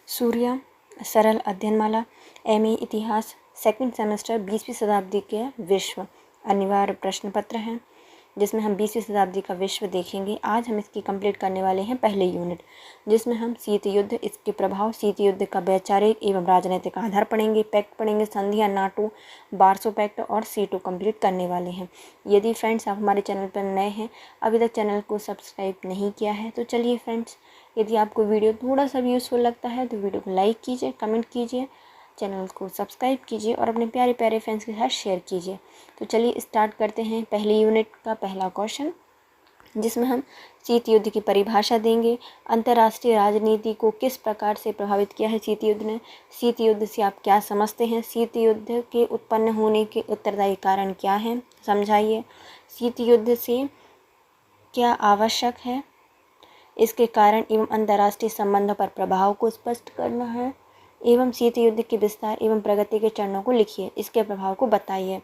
सूर्या सरल अध्ययनमाला MA इतिहास second semester 20वीं शताब्दी के विश्व अनिवार्य प्रश्न पत्र हैं, जिसमें हम 20वीं शताब्दी का विश्व देखेंगे। आज हम इसकी कंप्लीट करने वाले हैं पहले यूनिट, जिसमें हम शीत युद्ध, इसके प्रभाव, शीत युद्ध का वैचारिक एवं राजनीतिक आधार पढ़ेंगे, पैक्ट पढ़ेंगे, संधियां, नाटो, वार्सो पैक्ट और C2 कंप्लीट करने वाले हैं। यदि फ्रेंड्स आप हमारे चैनल पर नए हैं, अभी तक चैनल को सब्सक्राइब नहीं किया है, तो चलिए फ्रेंड्स, यदि आपको वीडियो थोड़ा सा भी यूज़फुल लगता है तो वीडियो को लाइक कीजिए, कमेंट कीजिए, चैनल को सब्सक्राइब कीजिए और अपने प्यारे प्यारे फ्रेंड्स के साथ शेयर कीजिए। तो चलिए स्टार्ट करते हैं पहले यूनिट का पहला क्वेश्चन, जिसमें हम शीत युद्ध की परिभाषा देंगे। अंतर्राष्ट्रीय राजनीति को किस प्रकार से प्रभावित किया है शीत युद्ध ने? शीत युद्ध से आप क्या समझते हैं? शीत युद्ध के उत्पन्न होने के उत्तरदायी कारण क्या हैं, समझाइए। शीत युद्ध से क्या आवश्यक है, इसके कारण एवं अंतर्राष्ट्रीय संबंधों पर प्रभाव को स्पष्ट करना है, एवं शीत युद्ध के विस्तार एवं प्रगति के चरणों को लिखिए, इसके प्रभाव को बताइए।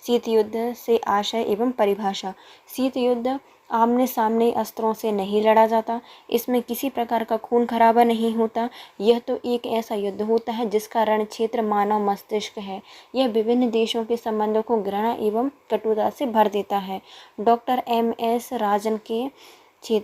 शीत युद्ध से आशय एवं परिभाषा। शीत युद्ध आमने सामने अस्त्रों से नहीं लड़ा जाता, इसमें किसी प्रकार का खून खराबा नहीं होता। यह तो एक ऐसा युद्ध होता है जिसका रण क्षेत्र मानव मस्तिष्क है। यह विभिन्न देशों के संबंधों को घृणा एवं कटुता से भर देता है। डॉक्टर MS राजन के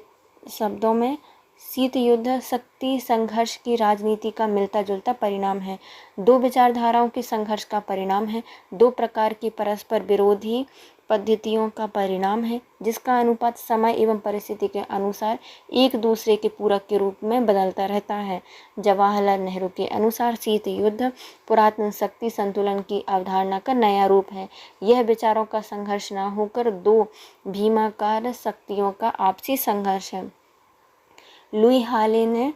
शब्दों में शीत युद्ध शक्ति संघर्ष की राजनीति का मिलता जुलता परिणाम है, दो विचारधाराओं के संघर्ष का परिणाम है, दो प्रकार की परस्पर विरोधी पद्धतियों का परिणाम है, जिसका अनुपात समय एवं परिस्थिति के अनुसार एक दूसरे के पूरक के रूप में बदलता रहता है। जवाहरलाल नेहरू के अनुसार शीत युद्ध पुरातन शक्ति संतुलन की अवधारणा का नया रूप है। यह विचारों का संघर्ष न होकर दो भीमाकार शक्तियों का आपसी संघर्ष है। लुई हाले ने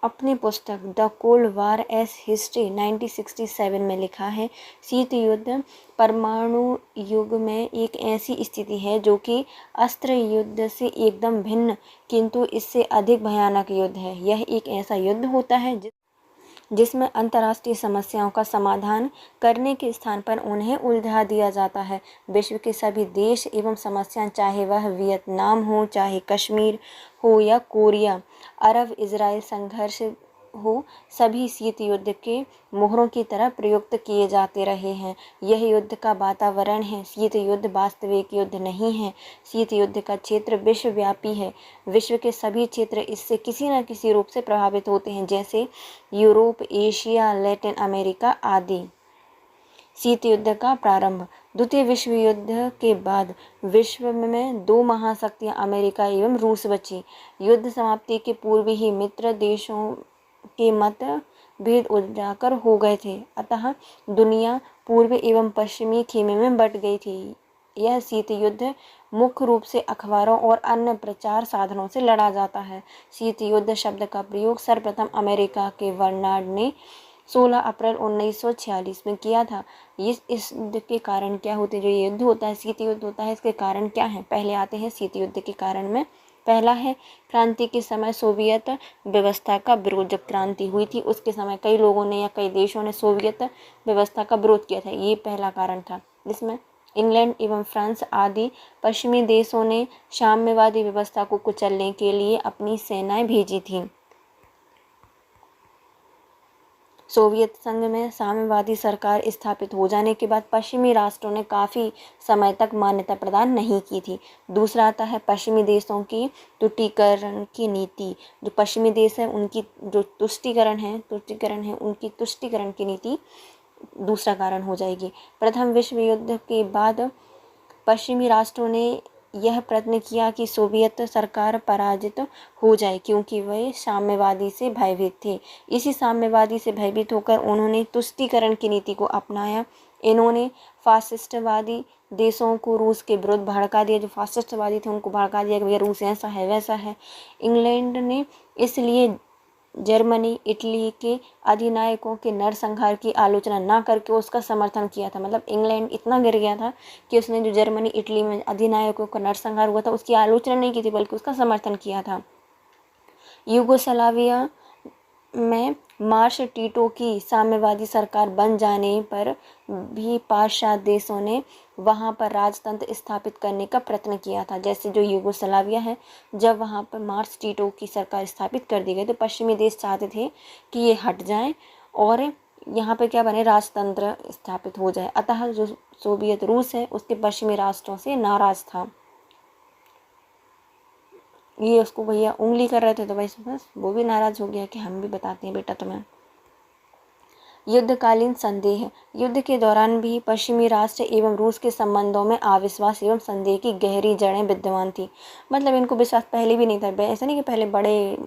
अपनी पुस्तक the cold war S history 1967 में लिखा है, शीत युद्ध परमाणु युग में एक ऐसी स्थिति है जो कि अस्त्र युद्ध से एकदम भिन्न किंतु इससे अधिक भयानक युद्ध है। यह एक ऐसा युद्ध होता है जिसमें अंतर्राष्ट्रीय समस्याओं का समाधान करने के स्थान पर उन्हें उलझा दिया जाता है। विश्व के सभी देश एवं समस्याएं, चाहे वह वियतनाम हो, चाहे कश्मीर हो या कोरिया, अरब इजराइल संघर्ष हो, सभी शीत युद्ध के मोहरों की तरह प्रयुक्त किए जाते रहे हैं। यह युद्ध का वातावरण है। शीत युद्ध वास्तविक युद्ध नहीं है। शीत युद्ध का क्षेत्र विश्वव्यापी है। विश्व के सभी क्षेत्र इससे किसी न किसी रूप से प्रभावित होते हैं, जैसे यूरोप, एशिया, लैटिन अमेरिका आदि। शीत युद्ध का प्रारंभ। द्वितीय विश्व युद्ध के बाद विश्व में दो महाशक्तियां अमेरिका एवं रूस बची। युद्ध समाप्ति के पूर्व ही मित्र देशों के मत भेद उजागर हो गए थे, अतः दुनिया पूर्व एवं पश्चिमी खेमे में बट गई थी। यह शीत युद्ध मुख्य रूप से अखबारों और अन्य प्रचार साधनों से लड़ा जाता है। शीत युद्ध शब्द का प्रयोग सर्वप्रथम अमेरिका के बर्नार्ड ने 16 अप्रैल 1946 में किया था। इस युद्ध के कारण क्या होते, जो ये युद्ध होता है, शीत युद्ध होता है, इसके कारण क्या है? पहले आते हैं शीत युद्ध के कारण में। पहला है क्रांति के समय सोवियत व्यवस्था का विरोध। जब क्रांति हुई थी उसके समय कई लोगों ने या कई देशों ने सोवियत व्यवस्था का विरोध किया था, ये पहला कारण था, जिसमें इंग्लैंड एवं फ्रांस आदि पश्चिमी देशों ने साम्यवादी व्यवस्था को कुचलने के लिए अपनी सेनाएं भेजी थीं। सोवियत संघ में साम्यवादी सरकार स्थापित हो जाने के बाद पश्चिमी राष्ट्रों ने काफ़ी समय तक मान्यता प्रदान नहीं की थी। दूसरा आता है पश्चिमी देशों की तुष्टीकरण की नीति। जो पश्चिमी देश है उनकी जो तुष्टीकरण है उनकी तुष्टीकरण की नीति दूसरा कारण हो जाएगी। प्रथम विश्व युद्ध के बाद पश्चिमी राष्ट्रों ने यह प्रयत्न किया कि सोवियत सरकार पराजित हो जाए, क्योंकि वे साम्यवादी से भयभीत थे। इसी साम्यवादी से भयभीत होकर उन्होंने तुष्टीकरण की नीति को अपनाया। इन्होंने फासिस्टवादी देशों को रूस के विरुद्ध भड़का दिया। जो फासिस्टवादी थे उनको भड़का दिया कि भैया रूस ऐसा है वैसा है। इंग्लैंड ने इसलिए जर्मनी, इटली के अधिनायकों के नरसंहार की आलोचना न करके उसका समर्थन किया था। मतलब इंग्लैंड इतना गिर गया था कि उसने जो जर्मनी, इटली में अधिनायकों का नरसंहार हुआ था उसकी आलोचना नहीं की थी, बल्कि उसका समर्थन किया था। यूगोस्लाविया में मार्श टीटो की साम्यवादी सरकार बन जाने पर भी पाश्चात्य देशों ने वहाँ पर राजतंत्र स्थापित करने का प्रयत्न किया था। जैसे जो यूगोस्लाविया है, जब वहाँ पर मार्श टीटो की सरकार स्थापित कर दी गई तो पश्चिमी देश चाहते थे कि ये हट जाएं और यहाँ पे क्या बने, राजतंत्र स्थापित हो जाए। अतः जो सोवियत रूस है उसके पश्चिमी राष्ट्रों से नाराज था। ये उसको भैया उंगली कर रहे थे तो भाई बस वो भी नाराज हो गया कि हम भी बताते हैं बेटा तुम्हें। युद्धकालीन संदेह। युद्ध के दौरान भी पश्चिमी राष्ट्र एवं रूस के संबंधों में अविश्वास एवं संदेह की गहरी जड़ें विद्यमान थी। मतलब इनको विश्वास पहले भी नहीं था, ऐसा नहीं कि पहले बड़े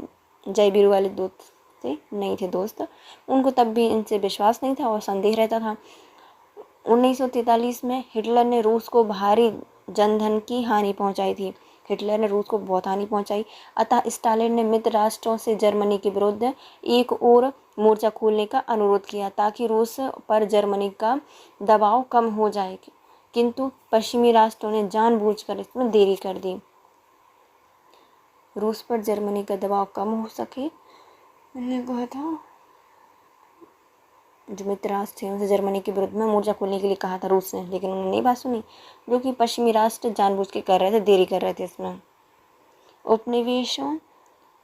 जय वीरू वाले दोस्त थे, नहीं थे दोस्त, उनको तब भी इनसे विश्वास नहीं था और संदेह रहता था। 1943 में हिटलर ने रूस को भारी जनधन की हानि पहुंचाई थी। हिटलर ने रूस को बहुत हानि पहुंचाई। अतः स्टालिन ने मित्र राष्ट्रों से जर्मनी के विरुद्ध एक और मोर्चा खोलने का अनुरोध किया ताकि रूस पर जर्मनी का दबाव कम हो जाए, किंतु पश्चिमी राष्ट्रों ने जानबूझकर इसमें देरी कर दी। रूस पर जर्मनी का दबाव कम हो सके, मैंने कहा था जो मित्र राष्ट्र थे उनसे जर्मनी के विरुद्ध में मोर्चा खोलने के लिए कहा था रूस ने, लेकिन उन्होंने नहीं बात सुनी, जो कि पश्चिमी राष्ट्र जानबूझ के कर रहे थे, देरी कर रहे थे इसमें। उपनिवेशों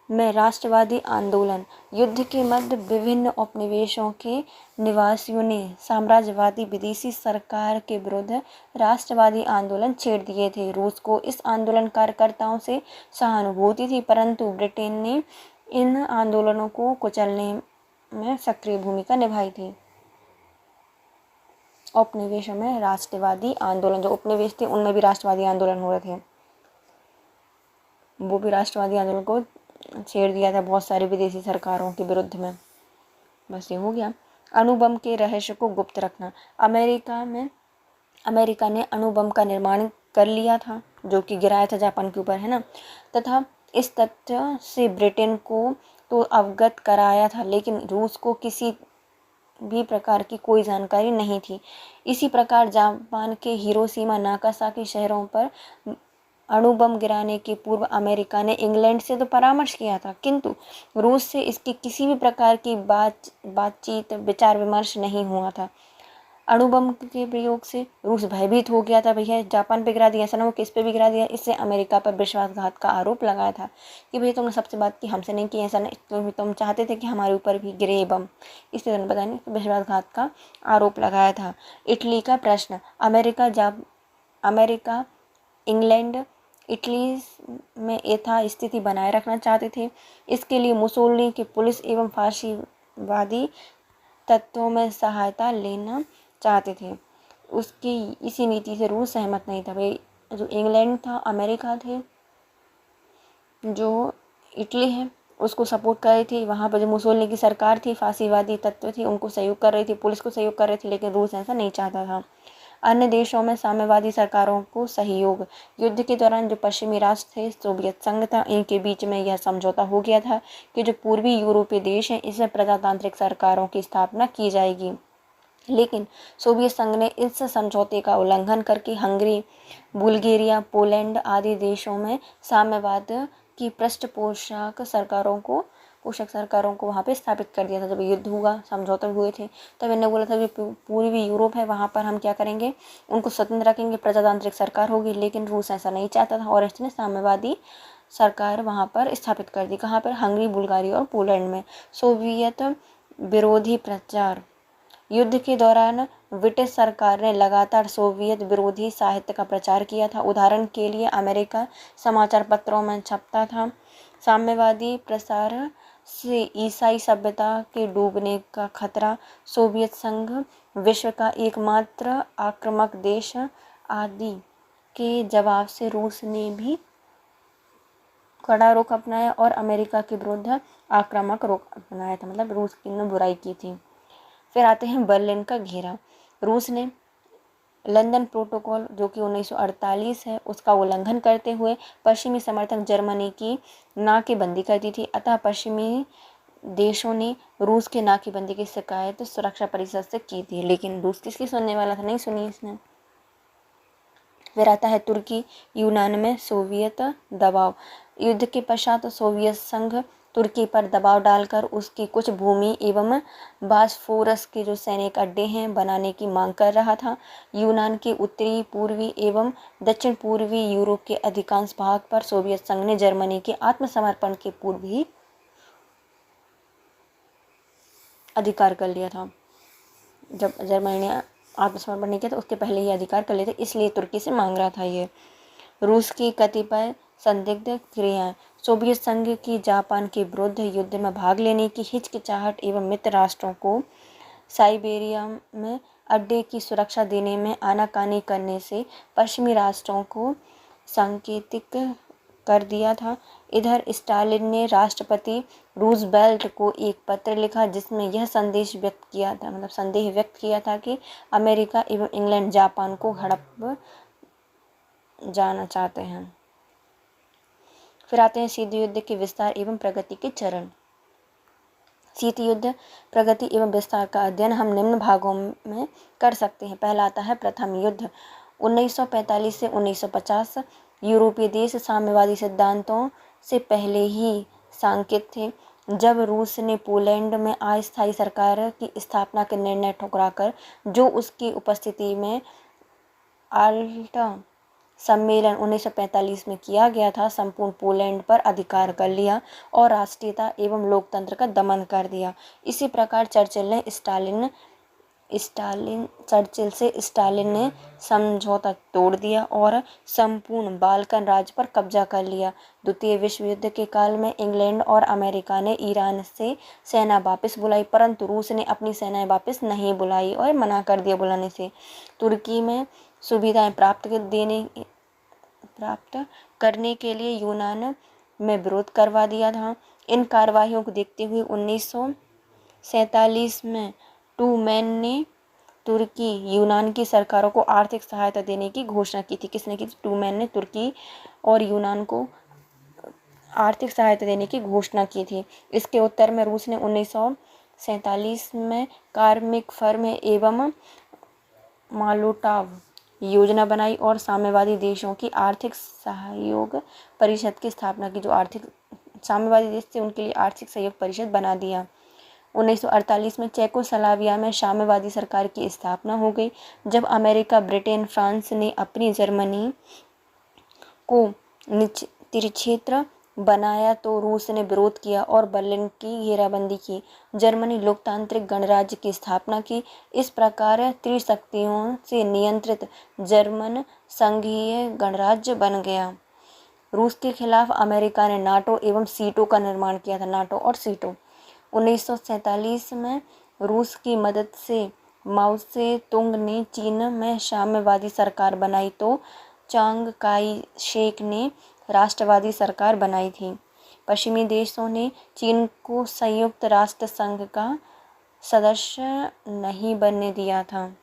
में राष्ट्रवादी आंदोलन। युद्ध के मध्य विभिन्न उपनिवेशों के निवासियों ने साम्राज्यवादी विदेशी सरकार के विरुद्ध राष्ट्रवादी आंदोलन छेड़ दिए थे। रूस को इस आंदोलन कार्यकर्ताओं से सहानुभूति थी, परंतु ब्रिटेन ने इन आंदोलनों को कुचलने में सक्रिय भूमिका निभाई थी। उपनिवेशों में राष्ट्रवादी आंदोलन, जो उपनिवेश थे उनमें भी राष्ट्रवादी आंदोलन हो रहे थे, वो भी राष्ट्रवादी आंदोलन को छेड़ दिया था बहुत सारी विदेशी सरकारों के विरुद्ध में। बस ये हो गया। अणुबम के रहस्य को गुप्त रखना। अमेरिका ने अणुबम का निर्माण कर लिया था, जो कि गिराया था जापान के ऊपर, है ना, तथा इस तथ्य से ब्रिटेन को तो अवगत कराया था, लेकिन रूस को किसी भी प्रकार की कोई जानकारी नहीं थी। इसी प्रकार जापान के हिरोशिमा नागासाकी शहरों पर अणुबम गिराने के पूर्व अमेरिका ने इंग्लैंड से तो परामर्श किया था, किंतु रूस से इसकी किसी भी प्रकार की बातचीत विचार विमर्श नहीं हुआ था। अणुबम के प्रयोग से रूस भयभीत हो गया था, भैया जापान पे गिरा दिया, ऐसा ना हो किस पे भी गिरा दिया। इससे अमेरिका पर विश्वासघात का आरोप लगाया था कि भैया तुमने सबसे बात की, हमसे नहीं की, ऐसा नहीं, तुम चाहते थे कि हमारे ऊपर भी गिरे बम, इसलिए तुमने पता नहीं, विश्वासघात का आरोप लगाया था। इटली का प्रश्न। अमेरिका, इंग्लैंड, इटली में यथास्थिति बनाए रखना चाहते थे। इसके लिए मुसोलिनी के पुलिस एवं फाशीवादी तत्वों में सहायता लेना चाहते थे। उसकी इसी नीति से रूस सहमत नहीं था। भाई जो इंग्लैंड था, अमेरिका थे, जो इटली है उसको सपोर्ट कर रही थी। वहाँ पर जो मुसोलिनी की सरकार थी, फाशीवादी तत्व थी, उनको सहयोग कर रही थी, पुलिस को सहयोग कर रही थी, लेकिन रूस ऐसा नहीं चाहता था। अन्य देशों में साम्यवादी सरकारों को सहयोग। युद्ध के दौरान जो पश्चिमी राष्ट्र थे, सोवियत संघ था, इनके बीच में यह समझौता हो गया था कि जो पूर्वी यूरोपीय देश हैं इसमें प्रजातांत्रिक सरकारों की स्थापना की जाएगी। लेकिन सोवियत संघ ने इस समझौते का उल्लंघन करके हंगरी, बुल्गारिया, पोलैंड आदि देशों में साम्यवाद की पृष्ठपोषक सरकारों को वहाँ पे स्थापित कर दिया था। जब युद्ध हुआ, समझौते हुए थे, तब इन्होंने बोला था कि पूर्वी यूरोप है, वहाँ पर हम क्या करेंगे, उनको स्वतंत्र रखेंगे, प्रजातांत्रिक सरकार होगी। लेकिन रूस ऐसा नहीं चाहता था और इसने साम्यवादी सरकार वहाँ पर स्थापित कर दी। कहाँ पर? हंगरी, बुल्गारिया और पोलैंड में। सोवियत विरोधी प्रचार। युद्ध के दौरान ब्रिटिश सरकार ने लगातार सोवियत विरोधी साहित्य का प्रचार किया था। उदाहरण के लिए अमेरिका समाचार पत्रों में छपता था, साम्यवादी प्रसार से ईसाई सभ्यता के डूबने का खतरा, सोवियत संघ विश्व का एकमात्र आक्रामक देश आदि के जवाब से रूस ने भी कड़ा रुख अपनाया और अमेरिका के विरुद्ध आक्रामक रुख अपनाया था। मतलब रूस की ने बुराई की थी। फिर आते हैं बर्लिन का घेरा। रूस ने लंदन प्रोटोकॉल, जो कि 1948 है, उसका उल्लंघन करते हुए पश्चिमी समर्थक जर्मनी की नाकेबंदी कर दी थी। अतः पश्चिमी देशों ने रूस के नाकेबंदी की शिकायत सुरक्षा परिषद से की थी, लेकिन रूस किसकी सुनने वाला था, नहीं सुनी इसने। फिर आता है तुर्की, यूनान में सोवियत दबाव। युद्ध के पश्चात सोवियत संघ तुर्की पर दबाव डालकर उसकी कुछ भूमि एवं बास्फोरस के जो सैनिक अड्डे हैं बनाने की मांग कर रहा था। यूनान के उत्तरी पूर्वी एवं दक्षिण पूर्वी यूरोप के अधिकांश भाग पर सोवियत संघ ने जर्मनी के आत्मसमर्पण के पूर्व ही अधिकार कर लिया था। जब जर्मनी ने आत्मसमर्पण नहीं किया तो उसके पहले ही अधिकार कर लिए थे, इसलिए तुर्की से मांग रहा था ये। रूस की कतिपय संदिग्ध क्रियाएं। सोवियत संघ की जापान के विरुद्ध युद्ध में भाग लेने की हिचकिचाहट एवं मित्र राष्ट्रों को साइबेरिया में अड्डे की सुरक्षा देने में आनाकानी करने से पश्चिमी राष्ट्रों को सांकेतिक कर दिया था। इधर स्टालिन ने राष्ट्रपति रूजवेल्ट को एक पत्र लिखा जिसमें यह संदेह व्यक्त किया था कि अमेरिका एवं इंग्लैंड जापान को हड़प जाना चाहते हैं। फिर आते हैं शीत युद्ध के विस्तार एवं प्रगति के चरण। शीत युद्ध प्रगति एवं विस्तार का अध्ययन हम निम्न भागों में कर सकते हैं। पहला आता है प्रथम युद्ध 1945 से 1950। यूरोपीय देश साम्यवादी सिद्धांतों से पहले ही शंकित थे। जब रूस ने पोलैंड में अस्थायी सरकार की स्थापना के निर्णय ठुकराकर जो उसकी उपस्थिति में आल्टा सम्मेलन 1945 में किया गया था, संपूर्ण पोलैंड पर अधिकार कर लिया और राष्ट्रीयता एवं लोकतंत्र का दमन कर दिया। इसी प्रकार चर्चिल से स्टालिन ने समझौता तोड़ दिया और संपूर्ण बाल्कन राज्य पर कब्जा कर लिया। द्वितीय विश्व युद्ध के काल में इंग्लैंड और अमेरिका ने ईरान से सेना वापस बुलाई, परंतु रूस ने अपनी सेनाएं वापस नहीं बुलाई और मना कर दिया बुलाने से। तुर्की में सुविधाएं प्राप्त करने के लिए यूनान में विरोध करवा दिया था। इन कार्रवाइयों को देखते हुए 1947 में ट्रूमैन ने तुर्की यूनान की सरकारों को आर्थिक सहायता देने की घोषणा की थी। किसने की? ट्रूमैन ने तुर्की और यूनान को आर्थिक सहायता देने की घोषणा की थी। इसके उत्तर में रूस ने 1947 में कार्मिक फर्म एवं मोलोटोव योजना बनाई और साम्यवादी देशों की आर्थिक सहयोग परिषद की स्थापना की। जो साम्यवादी देश थे उनके लिए आर्थिक सहयोग परिषद बना दिया। 1948 में चेकोस्लोवाकिया में साम्यवादी सरकार की स्थापना हो गई। जब अमेरिका, ब्रिटेन, फ्रांस ने अपनी जर्मनी को त्रिक्षेत्र बनाया तो रूस ने विरोध किया और बर्लिन की घेराबंदी की। जर्मनी लोकतांत्रिक गणराज्य की स्थापना की। इस प्रकार त्रिशक्तियों से नियंत्रित जर्मन संघीय गणराज्य बन गया। रूस के खिलाफ अमेरिका ने नाटो एवं सीटो का निर्माण किया था। नाटो और सीटो 1947 में रूस की मदद से माओ से तुंग ने चीन में साम्यवादी सरकार बनाई तो चांग काई शेक ने राष्ट्रवादी सरकार बनाई थी। पश्चिमी देशों ने चीन को संयुक्त राष्ट्र संघ का सदस्य नहीं बनने दिया था।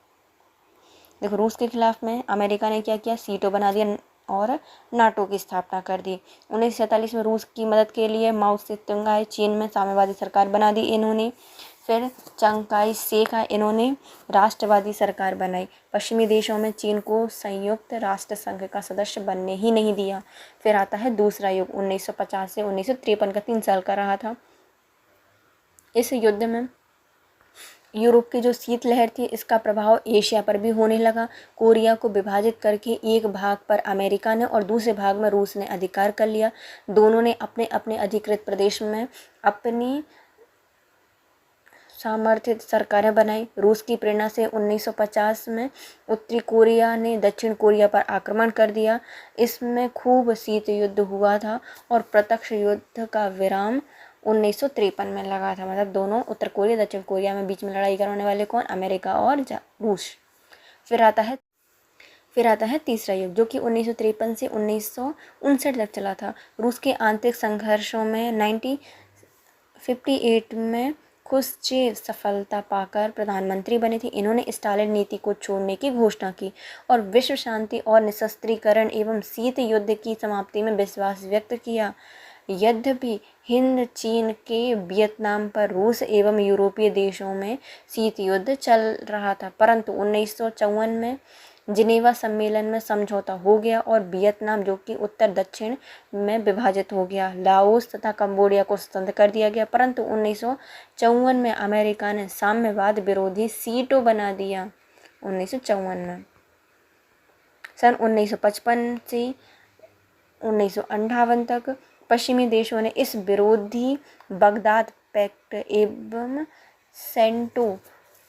देखो, रूस के खिलाफ में अमेरिका ने क्या किया? सीटो बना दिया और नाटो की स्थापना कर दी। 1947 में रूस की मदद के लिए माओ से तुंग आए, चीन में साम्यवादी सरकार बना दी इन्होंने। फिर चांग काई शेक आए, इन्होंने राष्ट्रवादी सरकार बनाई। पश्चिमी देशों में चीन को संयुक्त राष्ट्र संघ का सदस्य बनने ही नहीं दिया। फिर आता है दूसरा युग 1950 से 1953 का 3 साल का रहा था। इस युद्ध में यूरोप की जो शीतलहर थी इसका प्रभाव एशिया पर भी होने लगा। कोरिया को विभाजित करके एक भाग पर अमेरिका ने और दूसरे भाग में रूस ने अधिकार कर लिया। दोनों ने अपने अपने अधिकृत प्रदेश में अपनी समर्थित सरकारें बनाई। रूस की प्रेरणा से 1950 में उत्तरी कोरिया ने दक्षिण कोरिया पर आक्रमण कर दिया। इसमें खूब शीत युद्ध हुआ था और प्रत्यक्ष युद्ध का विराम 1953 में लगा था। मतलब दोनों उत्तर कोरिया दक्षिण कोरिया में बीच में लड़ाई करने वाले कौन? अमेरिका और रूस। फिर आता है तीसरा युग जो कि 1953 से 1959 तक चला था। रूस के आंतरिक संघर्षों में 1958 में खुश्चेव सफलता पाकर प्रधानमंत्री बने थे। इन्होंने स्टालिन नीति को छोड़ने की घोषणा की और विश्व शांति और निशस्त्रीकरण एवं शीत युद्ध की समाप्ति में विश्वास व्यक्त किया। यद्यपि हिंद, चीन के वियतनाम पर रूस एवं यूरोपीय देशों में शीत युद्ध चल रहा था, परंतु 1954 में जिनेवा सम्मेलन में समझौता हो गया और वियतनाम जो कि उत्तर दक्षिण में विभाजित हो गया। लाओस तथा कंबोडिया को स्वतंत्र कर दिया गया, परंतु 1954 में अमेरिका ने साम्यवाद विरोधी सीटों बना दिया। 1954 में सन 1955 से 1958 तक पश्चिमी देशों ने इस विरोधी बगदाद पैक्ट एवं सेंटो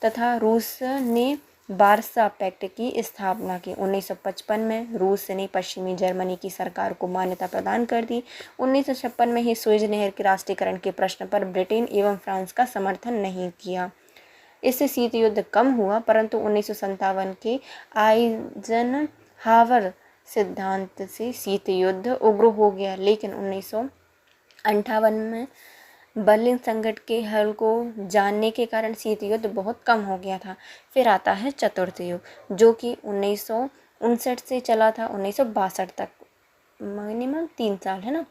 तथा रूस ने वारसा पैक्ट की स्थापना की। 1955 में रूस ने पश्चिमी जर्मनी की सरकार को मान्यता प्रदान कर दी। 1956 में ही सुएज नहर के राष्ट्रीयकरण के प्रश्न पर ब्रिटेन एवं फ्रांस का समर्थन नहीं किया। इससे शीत युद्ध कम हुआ, परंतु 1957 के आइजनहावर सिद्धांत से शीत युद्ध उग्र हो गया। लेकिन 1958 में बर्लिन संकट के हल को जानने के कारण शीत युद्ध बहुत कम हो गया था। फिर आता है चतुर्थ युग, जो कि 1959 से चला था 1962 तक, मिनिमम 3 साल है ना,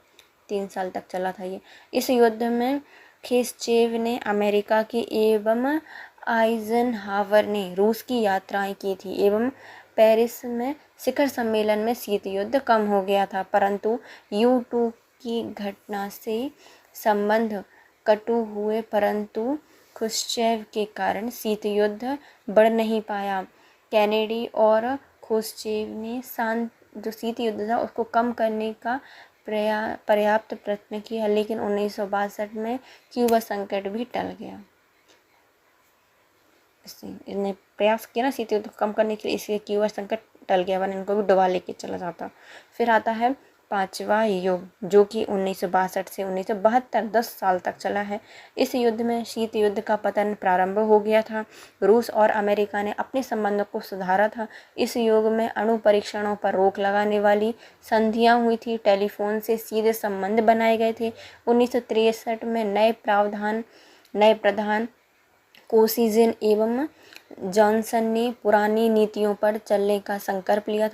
3 साल तक चला था ये। इस युद्ध में ख्रुश्चेव ने अमेरिका की एवं आइजनहावर ने रूस की यात्राएं की थी एवं पेरिस में शिखर सम्मेलन में शीत युद्ध कम हो गया था, परंतु U2 की घटना से संबंध कटु हुए, परंतु ख्रुश्चेव के कारण शीत युद्ध बढ़ नहीं पाया। कैनेडी और ख्रुश्चेव ने जो शीत युद्ध था उसको कम करने का पर्याप्त प्रयत्न किया, लेकिन 1962 में क्यूबा संकट भी टल गया। इन्हें प्रयास किया ना शीत युद्ध को कम करने के लिए, इसलिए क्यूबा संकट टल गया, वरना इनको भी डुबा लेके चला जाता। फिर आता है पांचवा युग, जो कि 1962 से 1972 10 साल तक चला है। इस युद्ध में शीत युद्ध का पतन प्रारंभ हो गया था। रूस और अमेरिका ने अपने संबंधों को सुधारा था। इस युग में अणु परीक्षणों पर रोक लगाने वाली संधियां हुई थी। टेलीफोन से सीधे संबंध बनाए गए थे। 1963 में नए प्रधान कोसिजिन एवं जॉनसन ने पुरानी नीतियों पर चलने का संकल्प लिया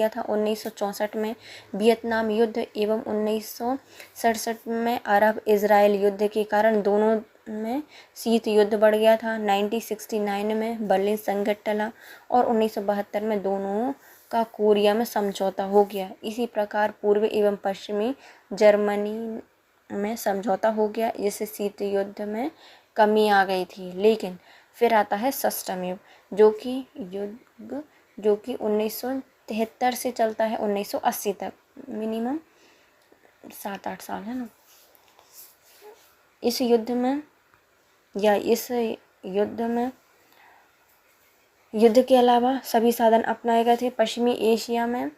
था। 1964 में वियतनाम युद्ध एवं 1967 में अरब इजराइल युद्ध के कारण दोनों में शीत युद्ध बढ़ गया था। 1969 में बर्लिन संकट टला और 1972 में दोनों का कोरिया में समझौता हो गया। इसी प्रकार पूर्व एवं पश्चिमी जर्मनी में समझौता हो गया, जिससे शीत युद्ध में कमी आ गई थी। लेकिन फिर आता है षष्ठम युग, जो कि 1973 से चलता है 1980 तक, मिनिमम 7-8 साल है ना। इस युद्ध में युद्ध के अलावा सभी साधन अपनाए गए थे। पश्चिमी एशिया में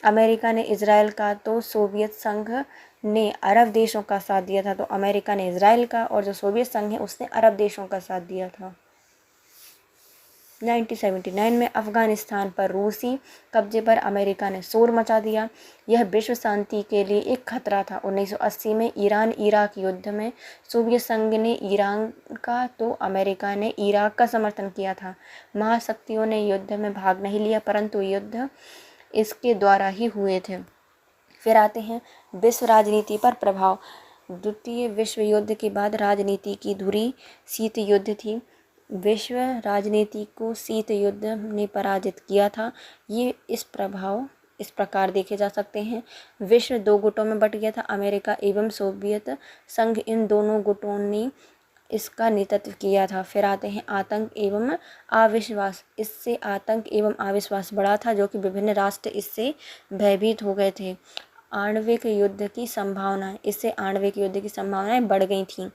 अमेरिका ने इजराइल का, तो सोवियत संघ ने अरब देशों का साथ दिया था। तो अमेरिका ने इजराइल का और जो सोवियत संघ है उसने अरब देशों का साथ दिया था। 1979 में अफगानिस्तान पर रूसी कब्जे पर अमेरिका ने शोर मचा दिया। यह विश्व शांति के लिए एक खतरा था। 1980 में ईरान इराक युद्ध में सोवियत संघ ने ईरान का, तो अमेरिका ने इराक का समर्थन किया था। महाशक्तियों ने युद्ध में भाग नहीं लिया, परंतु युद्ध इसके द्वारा ही हुए थे। फिर आते हैं विश्व राजनीति पर प्रभाव। द्वितीय विश्व युद्ध के बाद राजनीति की धुरी शीत युद्ध थी। विश्व राजनीति को शीत युद्ध ने पराजित किया था। ये इस प्रकार देखे जा सकते हैं। विश्व 2 गुटों में बट गया था, अमेरिका एवं सोवियत संघ। इन दोनों गुटों ने इसका नेतृत्व किया था। फिर आते हैं आतंक एवं अविश्वास। इससे आतंक एवं अविश्वास बढ़ा था, जो कि विभिन्न राष्ट्र इससे भयभीत हो गए थे। आणविक युद्ध की संभावनाएं बढ़ गई थीं।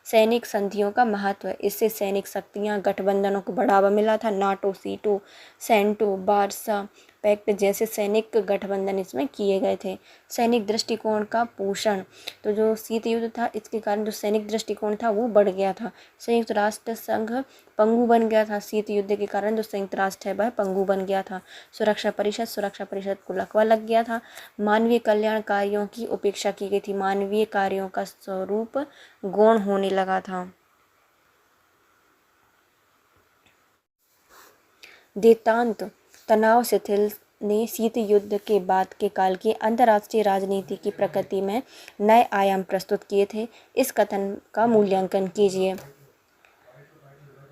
सैनिक संधियों का महत्व, इससे सैनिक शक्तियां गठबंधनों को बढ़ावा मिला था। नाटो, सीटो, सेंटो, वारसा पैक्ट जैसे सैनिक गठबंधन इसमें किए गए थे। सैनिक दृष्टिकोण का पोषण, तो जो शीत युद्ध था इसके कारण जो सैनिक दृष्टिकोण था वो बढ़ गया था। संयुक्त राष्ट्र संघ पंगु बन गया था। शीत युद्ध के कारण जो संयुक्त राष्ट्र है वह पंगु बन गया था। सुरक्षा परिषद को लकवा लग गया था। मानवीय कल्याण कार्यों की उपेक्षा की गई थी। मानवीय कार्यों का स्वरूप गौण होने लगा था। देतांत तनाव शिथिल ने शीत युद्ध के बाद के काल की अंतर्राष्ट्रीय राजनीति की प्रकृति में नए आयाम प्रस्तुत किए थे। इस कथन का मूल्यांकन कीजिए।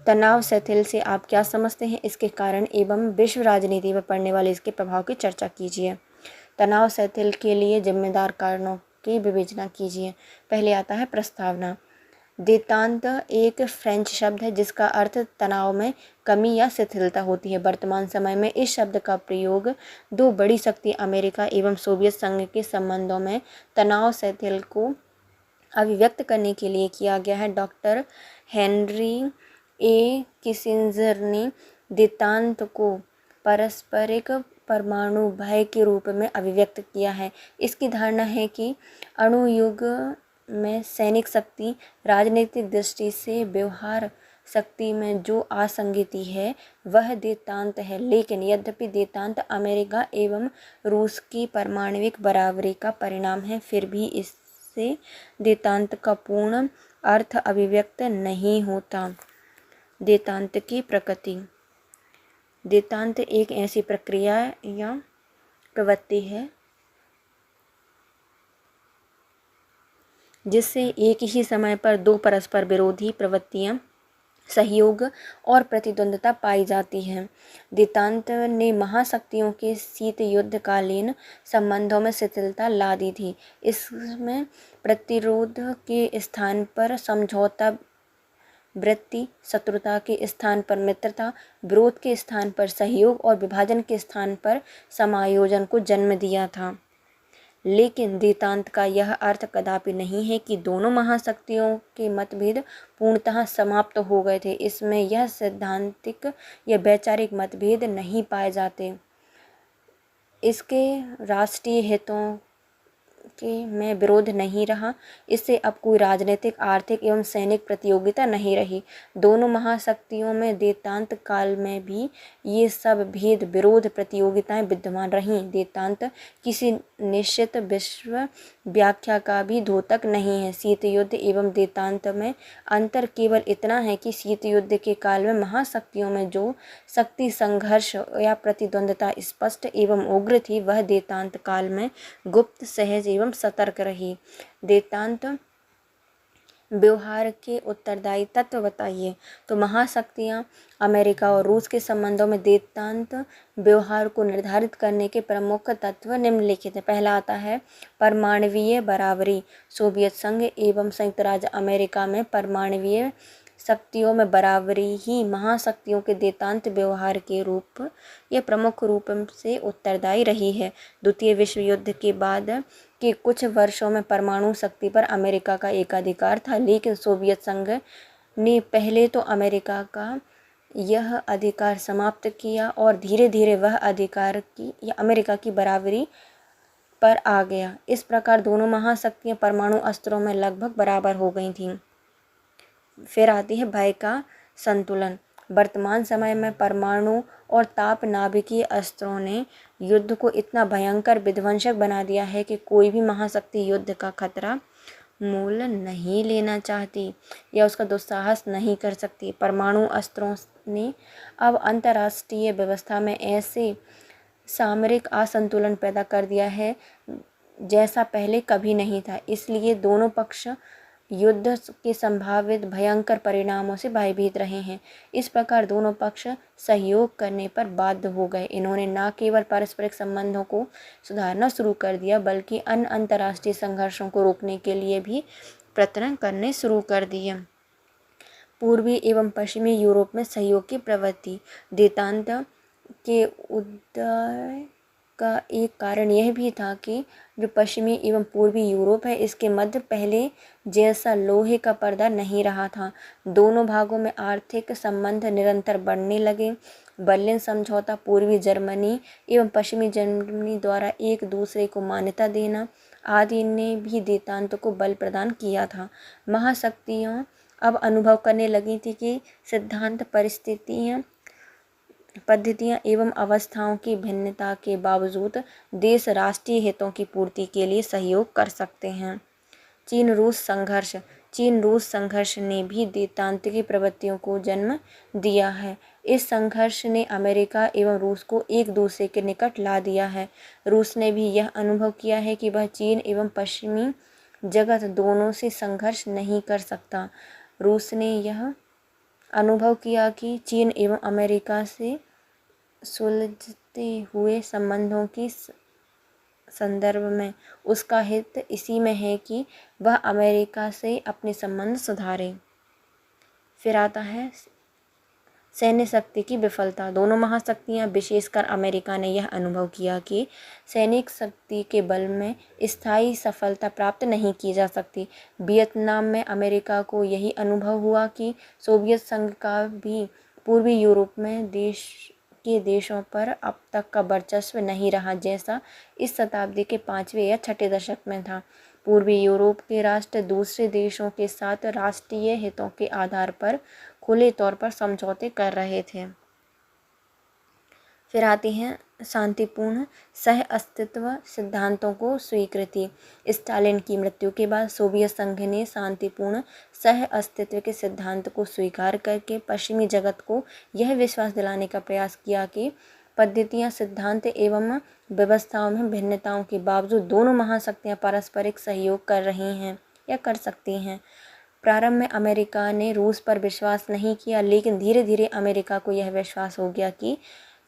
तनाव शिथिल से आप क्या समझते हैं, इसके कारण एवं विश्व राजनीति पर पड़ने वाले इसके प्रभाव की चर्चा कीजिए। तनाव शिथिल के लिए जिम्मेदार कारणों की विवेचना कीजिए। पहले आता है प्रस्तावना। देतांत एक फ्रेंच शब्द है जिसका अर्थ तनाव में कमी या शिथिलता होती है। वर्तमान समय में इस शब्द का प्रयोग दो बड़ी शक्ति अमेरिका एवं सोवियत संघ के संबंधों में तनाव शिथिल को अभिव्यक्त करने के लिए किया गया है। डॉक्टर हेनरी ए किसिंजर ने देतांत को पारस्परिक परमाणु भय के रूप में अभिव्यक्त किया है। इसकी धारणा है कि अणुयुग में सैनिक शक्ति राजनीतिक दृष्टि से व्यवहार शक्ति में जो असंगति है वह देतांत है, लेकिन यद्यपि देतांत अमेरिका एवं रूस की परमाणविक बराबरी का परिणाम है, फिर भी इससे देतांत का पूर्ण अर्थ अभिव्यक्त नहीं होता। देतांत की प्रकृति। देतांत एक ऐसी प्रक्रिया या प्रवृत्ति है जिससे एक ही समय पर दो परस्पर विरोधी प्रवृत्तियां, सहयोग और प्रतिद्वंद्विता पाई जाती है। देतांत ने महाशक्तियों के शीत युद्धकालीन संबंधों में शिथिलता ला दी थी। इसमें प्रतिरोध के स्थान पर समझौता वृत्ति, शत्रुता के स्थान पर मित्रता, विरोध के स्थान पर सहयोग और विभाजन के स्थान पर समायोजन को जन्म दिया था। लेकिन देतांत का यह अर्थ कदापि नहीं है कि दोनों महाशक्तियों के मतभेद पूर्णतः समाप्त हो गए थे। इसमें यह सैद्धांतिक या वैचारिक मतभेद नहीं पाए जाते। इसके राष्ट्रीय हितों के में विरोध नहीं रहा। इससे अब कोई राजनीतिक, आर्थिक एवं सैनिक प्रतियोगिता नहीं रही। दोनों महाशक्तियों में देतांत काल में भी ये सब भेद, विरोध, प्रतियोगिताएं विद्यमान रहीं। देतांत किसी निश्चित विश्व व्याख्या का भी द्योतक नहीं है। शीत युद्ध एवं देतांत में अंतर केवल इतना है कि शीत युद्ध के काल में महाशक्तियों में जो शक्ति संघर्ष या प्रतिद्वंद्विता स्पष्ट एवं उग्र थी, वह देतांत काल में गुप्त, सहज एवं सतर्क रही। देतांत व्यवहार के उत्तरदायी तत्व बताइए। तो महाशक्तियाँ अमेरिका और रूस के संबंधों में देतांत व्यवहार को निर्धारित करने के प्रमुख तत्व निम्नलिखित है। पहला आता है परमाणवीय बराबरी। सोवियत संघ एवं संयुक्त राज्य अमेरिका में परमाणवीय शक्तियों में बराबरी ही महाशक्तियों के देतांत व्यवहार के रूप या प्रमुख रूप से उत्तरदायी रही है। द्वितीय विश्व युद्ध के बाद के कुछ वर्षों में परमाणु शक्ति पर अमेरिका का एकाधिकार था, लेकिन सोवियत संघ ने पहले तो अमेरिका का यह अधिकार समाप्त किया और धीरे धीरे वह अधिकार की या अमेरिका की बराबरी पर आ गया। इस प्रकार दोनों महाशक्तियां परमाणु अस्त्रों में लगभग बराबर हो गई थीं। फिर आती है भय का संतुलन। वर्तमान समय में परमाणु और ताप नाभिकीय अस्त्रों ने युद्ध को इतना भयंकर, विध्वंसक बना दिया है कि कोई भी महाशक्ति युद्ध का खतरा मोल नहीं लेना चाहती या उसका दुस्साहस नहीं कर सकती। परमाणु अस्त्रों ने अब अंतर्राष्ट्रीय व्यवस्था में ऐसे सामरिक असंतुलन पैदा कर दिया है जैसा पहले कभी नहीं था। इसलिए दोनों पक्ष युद्ध के संभावित भयंकर परिणामों से भयभीत रहे हैं। इस प्रकार दोनों पक्ष सहयोग करने पर बाध्य हो गए। इन्होंने न केवल पारस्परिक संबंधों को सुधारना शुरू कर दिया, बल्कि अन्य अंतर्राष्ट्रीय संघर्षों को रोकने के लिए भी प्रयत्न करने शुरू कर दिए। पूर्वी एवं पश्चिमी यूरोप में सहयोग की प्रवृत्ति। देतांत के उदय का एक कारण यह भी था कि जो पश्चिमी एवं पूर्वी यूरोप है, इसके मध्य पहले जैसा लोहे का पर्दा नहीं रहा था। दोनों भागों में आर्थिक संबंध निरंतर बढ़ने लगे। बर्लिन समझौता, पूर्वी जर्मनी एवं पश्चिमी जर्मनी द्वारा एक दूसरे को मान्यता देना आदि ने भी देतांत को बल प्रदान किया था। महाशक्तियाँ अब अनुभव करने लगी थी कि सिद्धांत, परिस्थितियाँ, पद्धतियाँ एवं अवस्थाओं की भिन्नता के बावजूद देश राष्ट्रीय हितों की पूर्ति के लिए सहयोग कर सकते हैं। चीन रूस संघर्ष। चीन रूस संघर्ष ने भी देतांतिकी प्रवृत्तियों को जन्म दिया है। इस संघर्ष ने अमेरिका एवं रूस को एक दूसरे के निकट ला दिया है। रूस ने भी यह अनुभव किया है कि वह चीन एवं पश्चिमी जगत दोनों से संघर्ष नहीं कर सकता। रूस ने यह अनुभव किया कि चीन एवं अमेरिका से सुलझते हुए संबंधों की संदर्भ में उसका हित इसी में है कि वह अमेरिका से अपने संबंध सुधारे। फिर आता है सैन्य शक्ति की विफलता। दोनों महाशक्तियां, विशेषकर अमेरिका ने यह अनुभव किया कि सैनिक शक्ति के बल में स्थायी सफलता प्राप्त नहीं की जा सकती। वियतनाम में अमेरिका को यही अनुभव हुआ कि सोवियत संघ का भी पूर्वी यूरोप में देशों पर अब तक का वर्चस्व नहीं रहा, जैसा इस शताब्दी के 5वें या 6ठे दशक में था। पूर्वी यूरोप के राष्ट्र दूसरे देशों के साथ राष्ट्रीय हितों के आधार पर खुले तौर पर समझौते कर रहे थे। फिर आती हैं शांतिपूर्ण सह अस्तित्व सिद्धांतों को स्वीकृति। स्टालिन की मृत्यु के बाद सोवियत संघ ने शांतिपूर्ण सह अस्तित्व के सिद्धांत को स्वीकार करके पश्चिमी जगत को यह विश्वास दिलाने का प्रयास किया कि पद्धतियाँ, सिद्धांत एवं व्यवस्थाओं में भिन्नताओं के बावजूद दोनों महाशक्तियाँ पारस्परिक सहयोग कर रही हैं या कर सकती हैं। प्रारंभ में अमेरिका ने रूस पर विश्वास नहीं किया, लेकिन धीरे धीरे अमेरिका को यह विश्वास हो गया कि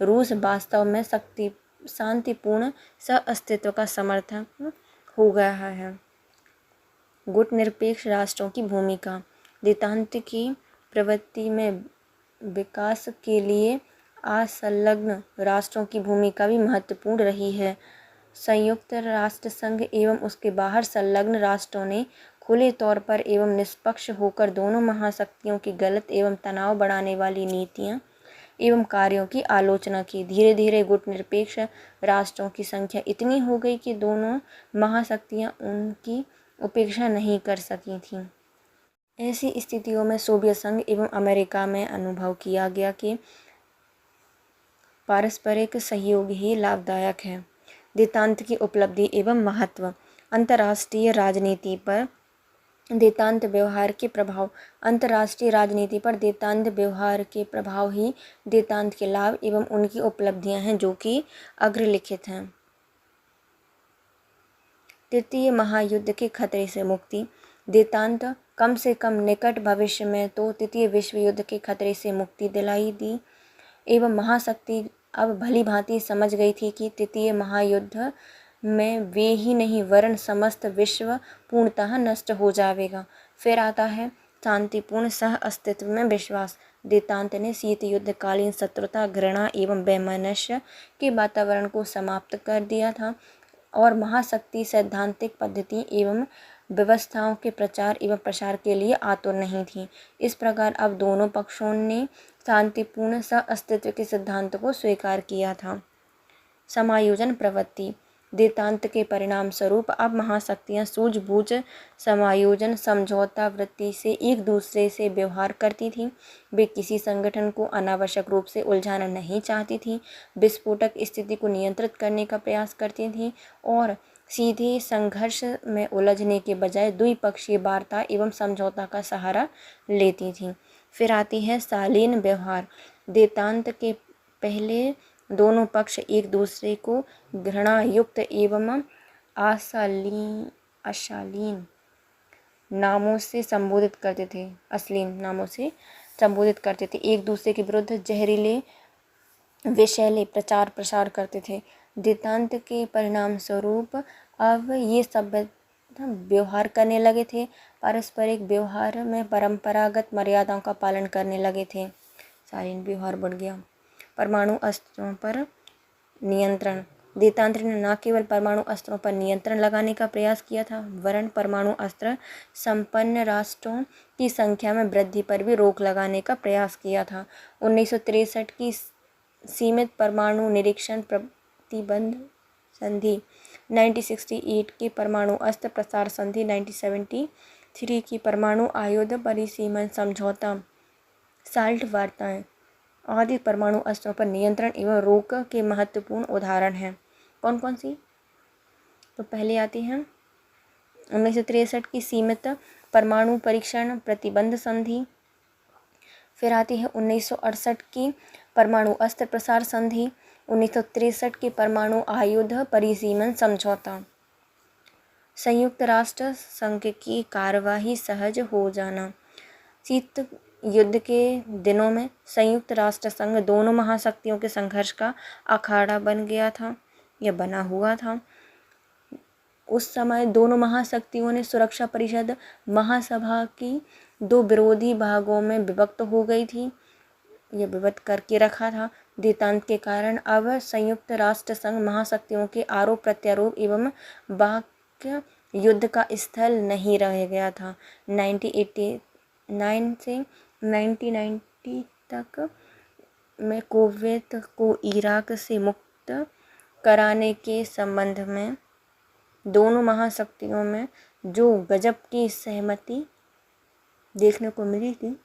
रूस वास्तव में शांतिपूर्ण सह-अस्तित्व का समर्थक हो गया है। गुटनिरपेक्ष राष्ट्रों की भूमिका। देशांतर की प्रवृत्ति में विकास के लिए असंलग्न राष्ट्रों की भूमिका भी महत्वपूर्ण रही है। संयुक्त राष्ट्र संघ एवं उसके बाहर संलग्न राष्ट्रों ने खुले तौर पर एवं निष्पक्ष होकर दोनों महाशक्तियों की गलत एवं तनाव बढ़ाने वाली नीतियाँ एवं कार्यों की आलोचना की। धीरे धीरे गुटनिरपेक्ष राष्ट्रों की संख्या इतनी हो गई कि दोनों महाशक्तियाँ उनकी उपेक्षा नहीं कर सकी थीं। ऐसी स्थितियों में सोवियत संघ एवं अमेरिका में अनुभव किया गया कि पारस्परिक सहयोग ही लाभदायक है। देशांत की उपलब्धि एवं महत्व। अंतर्राष्ट्रीय राजनीति पर देशांत व्यवहार के प्रभाव। अंतर्राष्ट्रीय राजनीति पर देशांत व्यवहार के प्रभाव ही देशांत के लाभ एवं उनकी उपलब्धियां हैं, जो कि अग्रलिखित हैं। तृतीय महायुद्ध के खतरे से मुक्ति। देशांत कम से कम निकट भविष्य में तो तृतीय विश्व युद्ध के खतरे से मुक्ति दिलाई दी एवं महाशक्ति अब भली भांति समझ गई थी कि तृतीय महायुद्ध में वे ही नहीं वरन समस्त विश्व पूर्णतः नष्ट हो जाएगा। फिर आता है शांतिपूर्ण सह अस्तित्व में विश्वास। देशांत ने शीत युद्धकालीन शत्रुता, घृणा एवं वैमनस्य के वातावरण को समाप्त कर दिया था और महाशक्ति सैद्धांतिक पद्धति एवं व्यवस्थाओं के प्रचार एवं प्रसार के लिए आतुर नहीं थी। इस प्रकार अब दोनों पक्षों ने शांतिपूर्ण सह अस्तित्व के सिद्धांत को स्वीकार किया था। समायोजन प्रवृत्ति। देशांत के परिणाम स्वरूप अब महाशक्तियाँ सूझबूझ समायोजन समझौता वृत्ति से एक दूसरे से व्यवहार करती थीं। वे किसी संगठन को अनावश्यक रूप से उलझाना नहीं चाहती थीं, विस्फोटक स्थिति को नियंत्रित करने का प्रयास करती थीं और सीधे संघर्ष में उलझने के बजाय द्विपक्षीय वार्ता एवं समझौता का सहारा लेती थीं। फिर आती है शालीन व्यवहार। देशांत के पहले दोनों पक्ष एक दूसरे को घृणायुक्त एवं अशालीन नामों से संबोधित करते थे, अश्लील नामों से संबोधित करते थे, एक दूसरे के विरुद्ध जहरीले विषैले प्रचार प्रसार करते थे। देशांत के परिणाम स्वरूप अब ये सब व्यवहार करने लगे थे, पारस्परिक व्यवहार में परंपरागत मर्यादाओं का पालन करने लगे थे। शालीन व्यवहार बढ़ गया। परमाणु अस्त्रों पर नियंत्रण। देशांत ने न केवल परमाणु अस्त्रों पर नियंत्रण लगाने का प्रयास किया था, वरन परमाणु अस्त्र संपन्न राष्ट्रों की संख्या में वृद्धि पर भी रोक लगाने का प्रयास किया था। 1963 की सीमित परमाणु निरीक्षण प्रतिबंध संधि, 1968 की परमाणु अस्त्र प्रसार संधि, 1973 की परमाणु आयुध परिसीमन समझौता, साल्ट वार्ताएं आदि परमाणु अस्त्रों पर नियंत्रण एवं रोक के महत्वपूर्ण उदाहरण हैं। कौन कौन सी? तो पहले आती हैं 1963 की सीमित परमाणु परीक्षण प्रतिबंध संधि। फिर आती है 1968 की परमाणु अस्त्र प्रसार संधि, 1963 की परमाणु आयुध परिसीमन समझौता। संयुक्त राष्ट्र संघ की कार्यवाही सहज हो जाना। युद्ध के दिनों में संयुक्त राष्ट्र संघ दोनों महाशक्तियों के संघर्ष का अखाड़ा बन गया था या बना हुआ था। उस समय दोनों महाशक्तियों ने सुरक्षा परिषद महासभा की दो विरोधी भागों में विभक्त हो गई थी या विभक्त करके रखा था। देतांत के कारण अब संयुक्त राष्ट्र संघ महाशक्तियों के आरोप प्रत्यारोप एवं वाक्य युद्ध का स्थल नहीं रह गया था। 1989 से 1990 तक में कुवैत को इराक से मुक्त कराने के संबंध में दोनों महाशक्तियों में जो गजब की सहमति देखने को मिली थी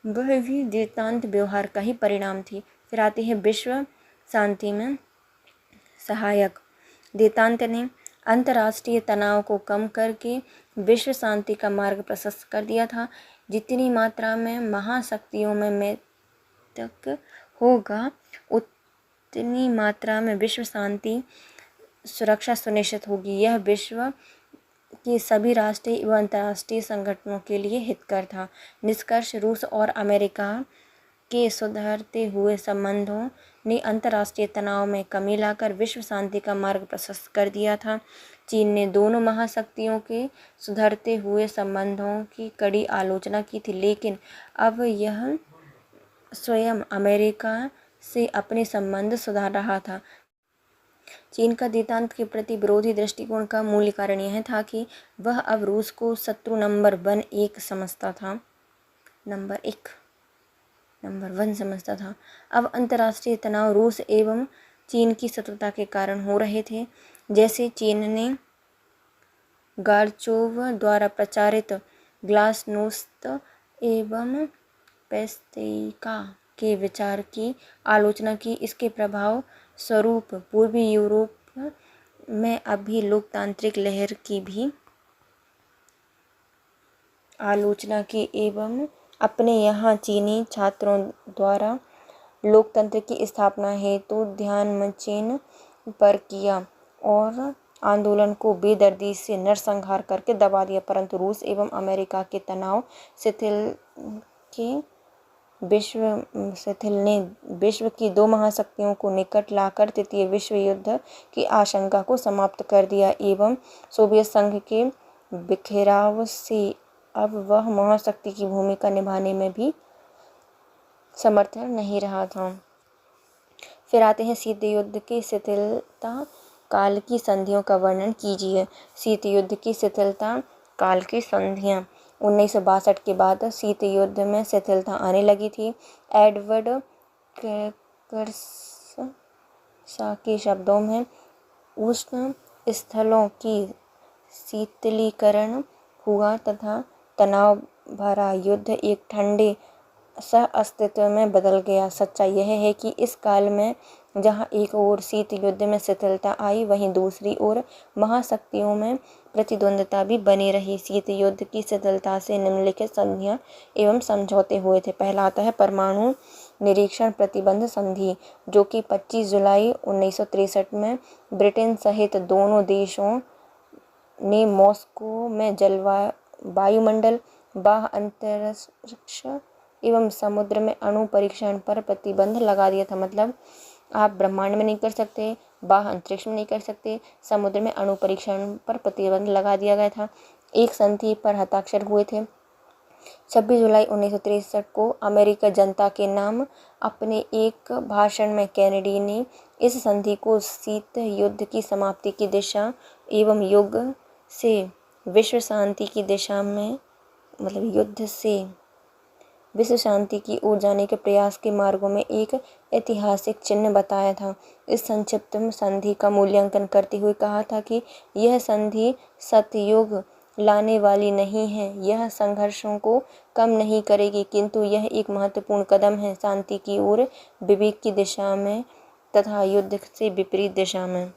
वह भी देतांत व्यवहार का ही परिणाम थी। फिर आती है विश्व शांति में सहायक। देतांत ने अंतर्राष्ट्रीय तनाव को कम करके विश्व शांति का मार्ग प्रशस्त कर दिया था। जितनी मात्रा में महाशक्तियों में मैत्री होगा उतनी मात्रा में विश्व शांति सुरक्षा सुनिश्चित होगी। यह विश्व के सभी राष्ट्रीय एवं अंतर्राष्ट्रीय संगठनों के लिए हितकर था। निष्कर्ष रूस और अमेरिका के सुधरते हुए संबंधों ने अंतर्राष्ट्रीय तनाव में कमी लाकर विश्व शांति का मार्ग प्रशस्त कर दिया था। चीन ने दोनों महाशक्तियों के सुधरते हुए संबंधों की कड़ी आलोचना की थी, लेकिन अब यह स्वयं अमेरिका से अपने संबंध सुधार रहा था। चीन का देतांत के प्रति विरोधी दृष्टिकोण का मूल कारण यह था कि वह अब रूस को शत्रु नंबर 1 समझता था। नंबर 1 समझता था। अब अंतर्राष्ट्रीय तनाव रूस एवं चीन की शत्रुता के कारण हो रहे थे। जैसे चीन ने गार्चोव द्वारा प्रचारित ग्लासनोस्त एवं पेस्तेका के विचार की आलोचना की, इसके प्रभाव स्वरूप पूर्वी यूरोप में अभी लोकतांत्रिक लहर की भी आलोचना की एवं अपने यहाँ चीनी छात्रों द्वारा लोकतंत्र की स्थापना हेतु ध्यानमचेन पर किया और आंदोलन को बेदर्दी से नरसंहार करके दबा दिया। परंतु रूस एवं अमेरिका के तनाव शिथिल ने विश्व की दो महाशक्तियों को निकट लाकर तृतीय विश्व युद्ध की आशंका को समाप्त कर दिया एवं सोवियत संघ के बिखराव से अब वह महाशक्ति की भूमिका निभाने में भी समर्थ नहीं रहा था। फिर आते हैं शीत युद्ध की शिथिलता काल की संधियों का वर्णन कीजिए। शीत युद्ध की शिथिलता काल की संधियां 1962 के बाद शीत युद्ध में शिथिलता आने लगी थी। एडवर्ड क्रैकर्स के शब्दों में उष्ण स्थलों की शीतलीकरण हुआ तथा तनाव भरा युद्ध एक ठंडे सह अस्तित्व में बदल गया। सच्चाई यह है कि इस काल में जहां एक ओर शीत युद्ध में शिथिलता आई, वहीं दूसरी ओर महाशक्तियों में प्रतिद्वंद्विता भी बनी रही। शीत युद्ध की शिथिलता से निम्नलिखित संधियां एवं समझौते हुए थे। पहला आता है परमाणु निरीक्षण प्रतिबंध संधि, जो कि 25 जुलाई 1963 में ब्रिटेन सहित दोनों देशों ने मॉस्को में वायुमंडल, बाह्य अंतरिक्ष एवं समुद्र में अणु परीक्षण पर प्रतिबंध लगा दिया था। मतलब आप ब्रह्मांड में नहीं कर सकते, बाह्य अंतरिक्ष में नहीं कर सकते, समुद्र में अणु परीक्षण पर प्रतिबंध लगा दिया गया था। एक संधि पर हस्ताक्षर हुए थे। 26 जुलाई 1963 को अमेरिकी जनता के नाम अपने एक भाषण में केनेडी ने इस संधि को शीत युद्ध की समाप्ति की दिशा एवं युग से विश्व शांति की दिशा में, मतलब युद्ध से विश्व शांति की ओर जाने के प्रयास के मार्गों में एक ऐतिहासिक चिन्ह बताया था। इस संक्षिप्त संधि का मूल्यांकन करते हुए कहा था कि यह संधि सतयुग लाने वाली नहीं है, यह संघर्षों को कम नहीं करेगी, किंतु यह एक महत्वपूर्ण कदम है शांति की ओर, विवेक की दिशा में तथा युद्ध से विपरीत दिशा में।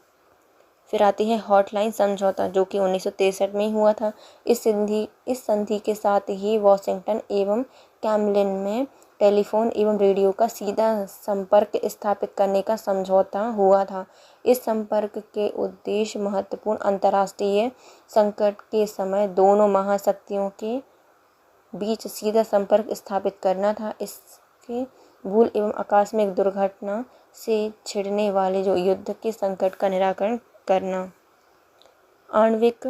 फिर आती है हॉटलाइन समझौता, जो कि 1963 में हुआ था। इस संधि के साथ ही वॉशिंगटन एवं कैमलिन में टेलीफोन एवं रेडियो का सीधा संपर्क स्थापित करने का समझौता हुआ था। इस संपर्क के उद्देश्य महत्वपूर्ण अंतर्राष्ट्रीय संकट के समय दोनों महाशक्तियों के बीच सीधा संपर्क स्थापित करना था। इसके भूल एवं आकस्मिक दुर्घटना से छिड़ने वाले जो युद्ध के संकट का निराकरण करना। आणविक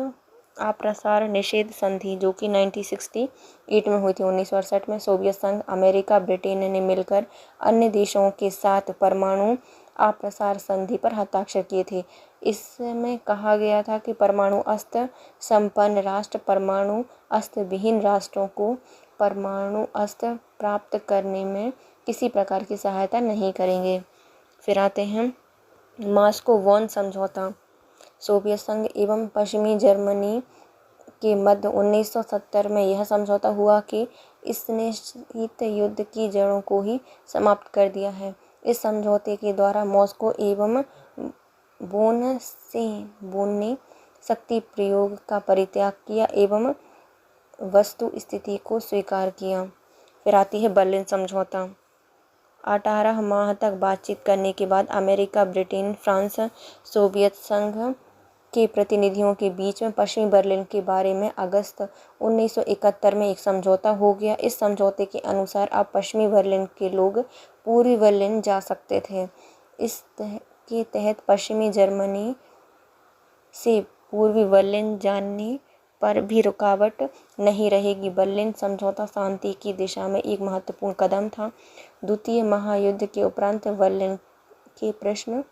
अप्रसार निषेध संधि जो कि 1968 में हुई थी, 1968 में सोवियत संघ, अमेरिका, ब्रिटेन ने मिलकर अन्य देशों के साथ परमाणु अप्रसार संधि पर हस्ताक्षर किए थे। इसमें कहा गया था कि परमाणु अस्त्र संपन्न राष्ट्र परमाणु अस्त्र विहीन राष्ट्रों को परमाणु अस्त्र प्राप्त करने में किसी प्रकार की सहायता नहीं करेंगे। फिर आते हैं मॉस्को वॉन समझौता। सोवियत संघ एवं पश्चिमी जर्मनी के मध्य 1970 में यह समझौता हुआ कि इसने शीत युद्ध की जड़ों को ही समाप्त कर दिया है। इस समझौते के द्वारा मॉस्को एवं बोन ने शक्ति प्रयोग का परित्याग किया एवं वस्तु स्थिति को स्वीकार किया। फिर आती है बर्लिन समझौता। 18 माह तक बातचीत करने के बाद अमेरिका, ब्रिटेन, फ्रांस, सोवियत संघ के प्रतिनिधियों के बीच में पश्चिमी बर्लिन के बारे में अगस्त 1971 में एक समझौता हो गया। इस समझौते के अनुसार अब पश्चिमी बर्लिन के लोग पूर्वी बर्लिन जा सकते थे। के तहत पश्चिमी जर्मनी से पूर्वी बर्लिन जाने पर भी रुकावट नहीं रहेगी। बर्लिन समझौता शांति की दिशा में एक महत्वपूर्ण कदम था। द्वितीय महायुद्ध के उपरांत बर्लिन के प्रश्न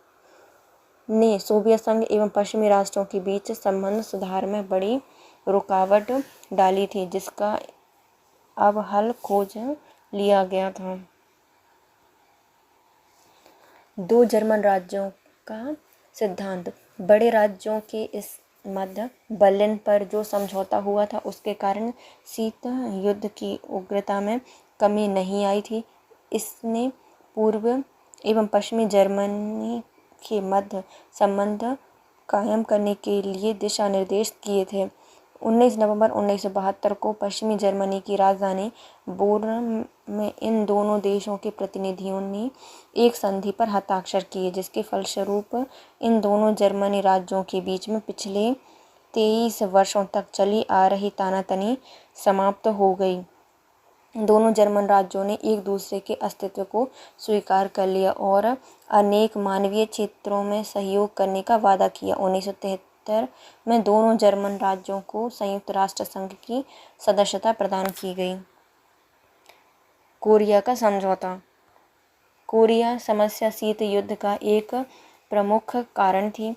ने सोवियत संघ एवं पश्चिमी राष्ट्रों के बीच संबंध सुधार में बड़ी रुकावट डाली थी, जिसका अब हल खोज लिया गया था। दो जर्मन राज्यों का सिद्धांत। बड़े राज्यों के इस मध्य बर्लिन पर जो समझौता हुआ था उसके कारण शीत युद्ध की उग्रता में कमी नहीं आई थी। इसने पूर्व एवं पश्चिमी जर्मनी के मध्य संबंध कायम करने के लिए दिशा निर्देश किए थे। 19 नवंबर 1972 को पश्चिमी जर्मनी की राजधानी बोर्न में इन दोनों देशों के प्रतिनिधियों ने एक संधि पर हस्ताक्षर किए, जिसके फलस्वरूप इन दोनों जर्मनी राज्यों के बीच में पिछले 23 वर्षों तक चली आ रही तानातनी समाप्त हो गई। दोनों जर्मन राज्यों ने एक दूसरे के अस्तित्व को स्वीकार कर लिया और अनेक मानवीय क्षेत्रों में सहयोग करने का वादा किया। 1973 में दोनों जर्मन राज्यों को संयुक्त राष्ट्र संघ की सदस्यता प्रदान की गई। कोरिया का समझौता। कोरिया समस्या शीत युद्ध का एक प्रमुख कारण थी।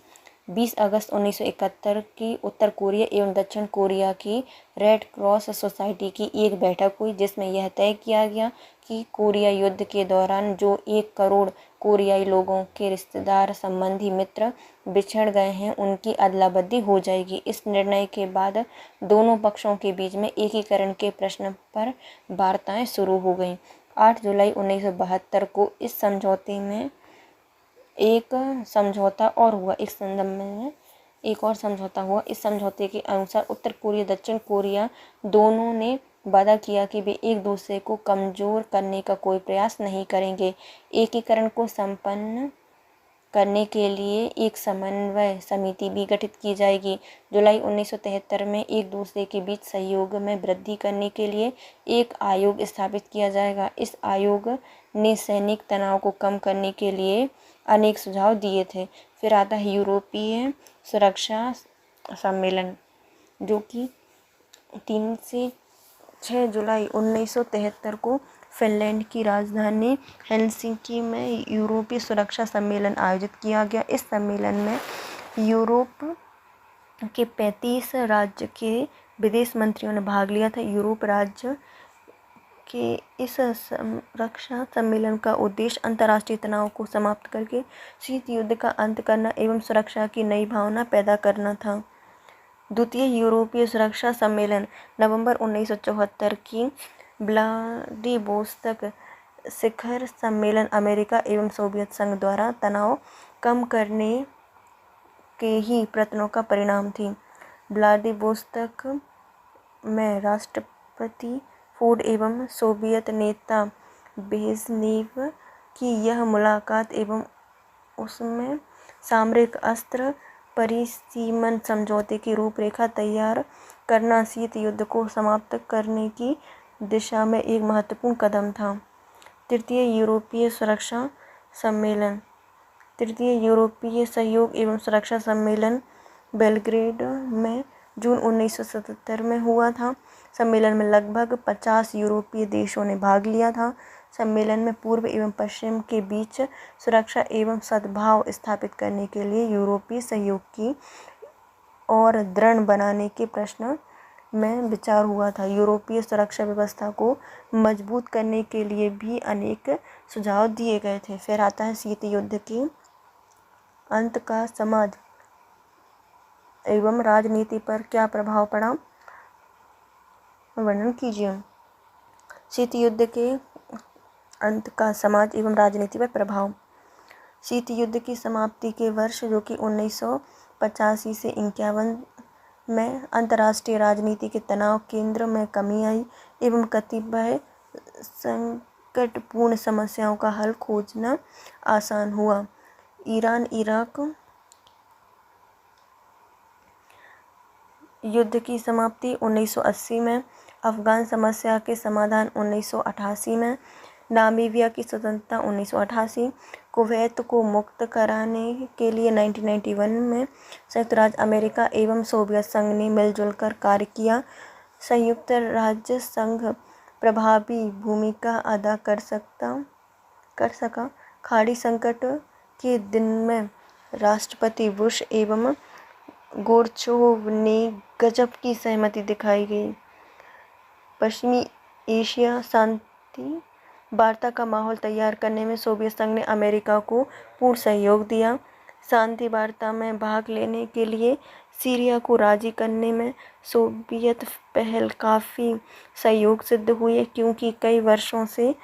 20 अगस्त 1971 की उत्तर कोरिया एवं दक्षिण कोरिया की रेड क्रॉस सोसाइटी की एक बैठक हुई, जिसमें यह तय किया गया कि कोरिया युद्ध के दौरान जो 1 करोड़ कोरियाई लोगों के रिश्तेदार, संबंधी, मित्र बिछड़ गए हैं, उनकी अदला बदली हो जाएगी। इस निर्णय के बाद दोनों पक्षों के बीच में एकीकरण के प्रश्न पर वार्ताएं शुरू हो गईं। 8 जुलाई 1972 को इस समझौते में एक समझौता और हुआ। इस संदर्भ में एक और समझौता हुआ। इस समझौते के अनुसार उत्तर कोरिया, दक्षिण कोरिया दोनों ने वादा किया कि वे एक दूसरे को कमजोर करने का कोई प्रयास नहीं करेंगे। एकीकरण को संपन्न करने के लिए एक समन्वय समिति भी गठित की जाएगी। जुलाई 1973 में एक दूसरे के बीच सहयोग में वृद्धि करने के लिए एक आयोग स्थापित किया जाएगा। इस आयोग ने सैनिक तनाव को कम करने के लिए अनेक सुझाव दिए थे। फिर आता है यूरोपीय सुरक्षा सम्मेलन, जो कि 3 से 6 जुलाई 1973 को फिनलैंड की राजधानी हेलसिंकी में यूरोपीय सुरक्षा सम्मेलन आयोजित किया गया। इस सम्मेलन में यूरोप के 35 राज्य के विदेश मंत्रियों ने भाग लिया था। यूरोप राज्य के इस सुरक्षा सम्मेलन का उद्देश्य अंतर्राष्ट्रीय तनाव को समाप्त करके शीत युद्ध का अंत करना एवं सुरक्षा की नई भावना पैदा करना था। द्वितीय यूरोपीय सुरक्षा सम्मेलन नवंबर 1974 की व्लादिवोस्तोक शिखर सम्मेलन अमेरिका एवं सोवियत संघ द्वारा तनाव कम करने के ही प्रयत्नों का परिणाम थी। व्लादिवोस्तोक में राष्ट्रपति फोर्ड एवं सोवियत नेता ब्रेज़नेव की यह मुलाकात एवं उसमें सामरिक अस्त्र परिसीमन समझौते की रूपरेखा तैयार करना शीत युद्ध को समाप्त करने की दिशा में एक महत्वपूर्ण कदम था। तृतीय यूरोपीय सहयोग एवं सुरक्षा सम्मेलन बेलग्रेड में जून 1977 में हुआ था। सम्मेलन में लगभग 50 यूरोपीय देशों ने भाग लिया था। सम्मेलन में पूर्व एवं पश्चिम के बीच सुरक्षा एवं सद्भाव स्थापित करने के लिए यूरोपीय सहयोग की और दृढ़ बनाने के प्रश्न में विचार हुआ था। यूरोपीय सुरक्षा व्यवस्था को मजबूत करने के लिए भी अनेक सुझाव दिए गए थे। फिर आता है शीत युद्ध के अंत का समाज एवं राजनीति पर क्या प्रभाव पड़ा, वर्णन कीजिए। शीत युद्ध के अंत का समाज एवं राजनीति पर प्रभाव। शीत युद्ध की समाप्ति के वर्ष जो कि 1985 से 51 में अंतर्राष्ट्रीय राजनीति के तनाव केंद्र में कमी आई एवं कतिपय संकटपूर्ण समस्याओं का हल खोजना आसान हुआ। ईरान इराक युद्ध की समाप्ति 1980 में, अफगान समस्या के समाधान 1988 में, नामीबिया की स्वतंत्रता 1988, कुवैत को मुक्त कराने के लिए 1991 में संयुक्त राज्य अमेरिका एवं सोवियत संघ ने मिलजुल कर कार्य किया। संयुक्त राज्य संघ प्रभावी भूमिका अदा कर सका। खाड़ी संकट के दिन में राष्ट्रपति बुश एवं गोर्बाचोव ने गजब की सहमति दिखाई गई। पश्चिमी एशिया शांति वार्ता का माहौल तैयार करने में सोवियत संघ ने अमेरिका को पूर्ण सहयोग दिया। शांति वार्ता में भाग लेने के लिए सीरिया को राजी करने में सोवियत पहल काफ़ी सहयोग सिद्ध हुई, क्योंकि कई वर्षों से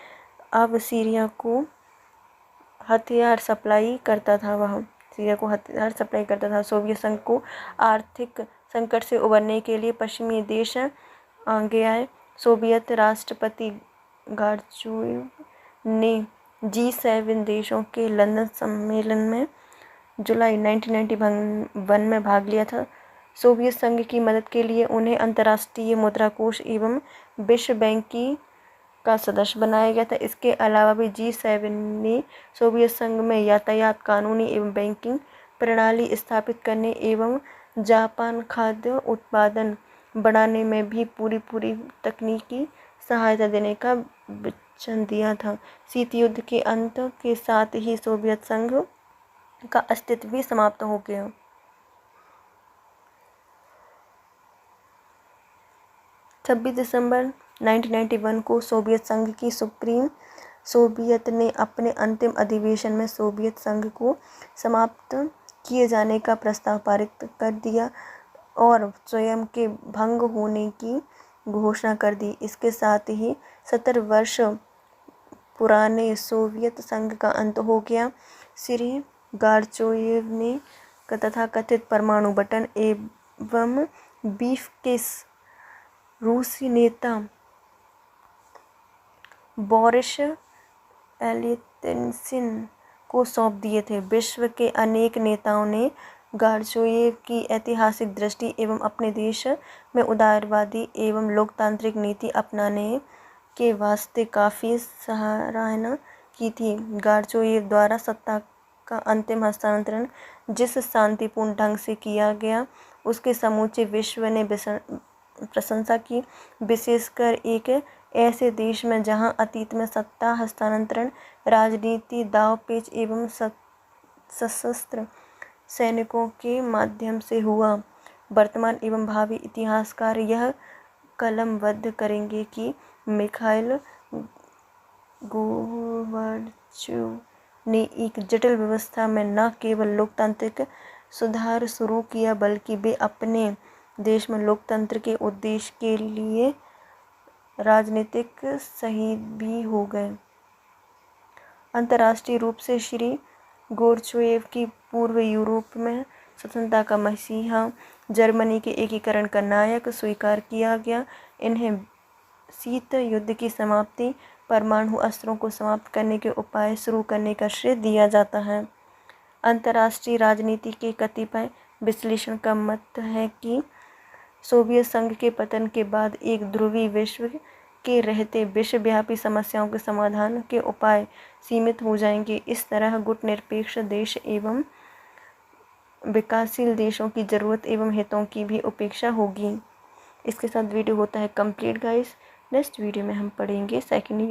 अब सीरिया को हथियार सप्लाई करता था। सोवियत संघ को आर्थिक संकट से उबरने के लिए पश्चिमी देश आगे आए। सोवियत राष्ट्रपति गोर्बाचोव ने G7 देशों के लंदन सम्मेलन में जुलाई 1991 में भाग लिया था। सोवियत संघ की मदद के लिए उन्हें अंतर्राष्ट्रीय मुद्रा कोष एवं विश्व बैंक का सदस्य बनाया गया था। इसके अलावा भी G7 ने सोवियत संघ में यातायात, कानूनी एवं बैंकिंग प्रणाली स्थापित करने एवं जापान खाद्य उत्पादन बढ़ाने में भी पूरी तकनीकी सहायता देने का वचन दिया था। शीत युद्ध के अंत के साथ ही सोवियत संघ का अस्तित्व भी समाप्त हो गया। दिसंबर 1991 को सोवियत संघ की सुप्रीम सोवियत ने अपने अंतिम अधिवेशन में सोवियत संघ को समाप्त किए जाने का प्रस्ताव पारित कर दिया और स्वयं के भंग होने की घोषणा कर दी। इसके साथ ही 70 वर्ष पुराने सोवियत संघ का अंत हो गया। श्री गोर्बाचोव ने तथाकथित परमाणु बटन एवं ब्रीफकेस रूसी नेता बोरिस येल्त्सिन को सौंप दिए थे। विश्व के अनेक नेताओं ने गोर्बाचोव की ऐतिहासिक दृष्टि एवं अपने देश में उदारवादी एवं लोकतांत्रिक नीति अपनाने के वास्ते काफ़ी सराहना की थी। गोर्बाचोव द्वारा सत्ता का अंतिम हस्तांतरण जिस शांतिपूर्ण ढंग से किया गया, उसके समूचे विश्व ने प्रशंसा की। विशेषकर एक ऐसे देश में जहां अतीत में सत्ता हस्तांतरण राजनीति, दांवपेच एवं सशस्त्र सैनिकों के माध्यम से हुआ। वर्तमान एवं भावी इतिहासकार यह कलमबद्ध करेंगे कि मिखाइल गोर्बाचोव ने एक जटिल व्यवस्था में न केवल लोकतांत्रिक सुधार शुरू किया, बल्कि वे अपने देश में लोकतंत्र के उद्देश्य के लिए राजनीतिक शहीद भी हो गए। अंतर्राष्ट्रीय रूप से श्री गोर्बाचोव की पूर्व यूरोप में स्वतंत्रता का मसीहा, जर्मनी के एकीकरण का नायक स्वीकार किया गया। इन्हें शीत युद्ध की समाप्ति, परमाणु अस्त्रों को समाप्त करने के उपाय शुरू करने का श्रेय दिया जाता है। अंतर्राष्ट्रीय राजनीति के कतिपय विश्लेषण का मत है कि सोवियत संघ के पतन के बाद एक ध्रुवीय विश्व के रहते विश्वव्यापी समस्याओं के समाधान के उपाय सीमित हो जाएंगे। इस तरह गुटनिरपेक्ष देश एवं विकासशील देशों की ज़रूरत एवं हितों की भी उपेक्षा होगी। इसके साथ वीडियो होता है कंप्लीट गाइस। नेक्स्ट वीडियो में हम पढ़ेंगे सेकंड